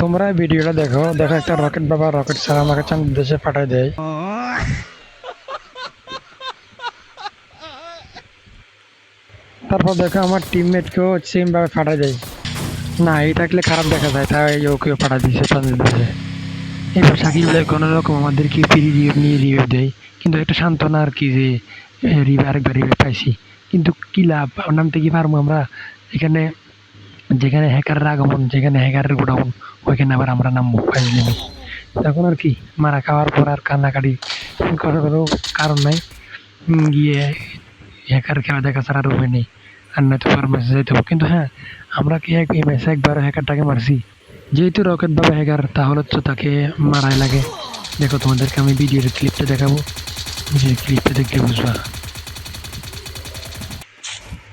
তোমরা ভিডিওটা দেখো দেখো, একটা রকেট বাবা রকেট ছাড়া আমাকে চাঁদ দেশে পাঠায় দেয়। তারপর দেখো আমার টিমমেটকেও সেম ভাবে পাঠায় দেয়। না, এই থাকলে খারাপ দেখা যায়, তাই ওকেও পাঠায় দিয়েছে চাঁদের দেশে। এবার সাকিব ভাই কোনো রকম আমাদেরকে ফ্রি রিভিউ নিয়ে রিভিউ দেয়, কিন্তু একটা সান্ত্বনা আর কি যে রিভিউ আরেকবার রিভিউ পাইছি। কিন্তু কি লাভ, নামতে কি পারবো আমরা? এখানে যেখানে হ্যাকারের আগমন, যেখানে হ্যাকারের গোডাউন, ওইখানে আবার আমরা নামবো ফাইজলিমি। তখন আর কি মারা খাওয়ার পর আর কান্নাকাটি করার কোনো কারণ নাই। গিয়ে হ্যাকার খেলা দেখা ছাড়া আর উপায় নেই। আর নয়তো পর মেসেজ যেতে হবে। কিন্তু হ্যাঁ, আমরা কি এই ম্যাচে একবার হ্যাকারটাকে মারছি। যেহেতু রকেট বাবা হ্যাকার, তাহলে তো তাকে মারাই লাগে। দেখো তোমাদেরকে আমি ভিডিওর ক্লিপটা দেখাবো, ভিডিওর ক্লিপটা দেখলে বুঝবা।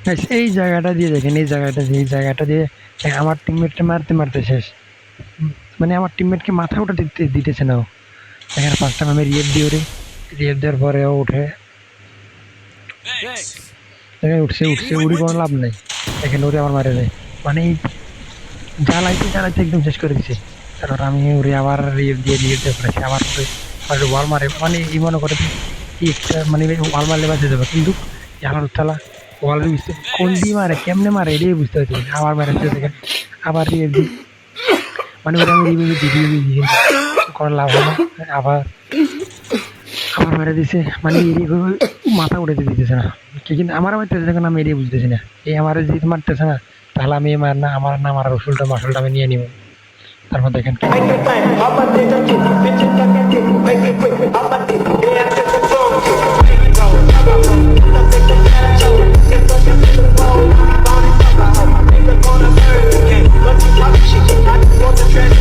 Guys, এই জায়গাটা দিয়ে দেখেন, এই জায়গাটা দিয়ে আমার টিমমেটকে মারতে মারতে শেষ। মানে আমার টিমমেটকে মাথা ওটা দিতেছে না ও। দেখেন ফার্স্ট টাইম আমি রিয়েট দিই ওরে, রিয়েট দেওয়ার পরে ও উঠে। দেখেন উঠছে উঠছে, উড়ি কোনো লাভ নেই। দেখেন ওরে আমার মারে দেয়। মানে এই জ্বালাইতে জ্বালাইতে একদম শেষ করে দিছে। তারপর আমি ওরে আবার রিয়েট দিয়ে পড়েছি, আবার ওরে ওয়াল মারে। মানে এই মনে করে কি একটা মানে ওয়াল মারলে বাঁচে যাবে, কিন্তু আমার তালা ওয়ালের ভিতরে কোন দিয়ে মারে, কেমনে মারে এটাই বুঝতে পারছি না। আবার মারাচ্ছে দেখেন, আবার রিয়েট দিই। মানে ওটা আমি রিভিউ কোনো লাভ হয় না। আবার আবার মেরে দিছে, মানে এরিয়া মাথা উঠাতে দিতেছে না। কিন্তু আমার মারতেছে, দেখুন আমি এরিয়া বুঝতেছি না। এই আমার যদি মারতেছে না, তাহলে আমি মার না, আমার না মারার মাসুলটা আমি নিয়ে নিব। তারপর দেখেন But you probably should get out of the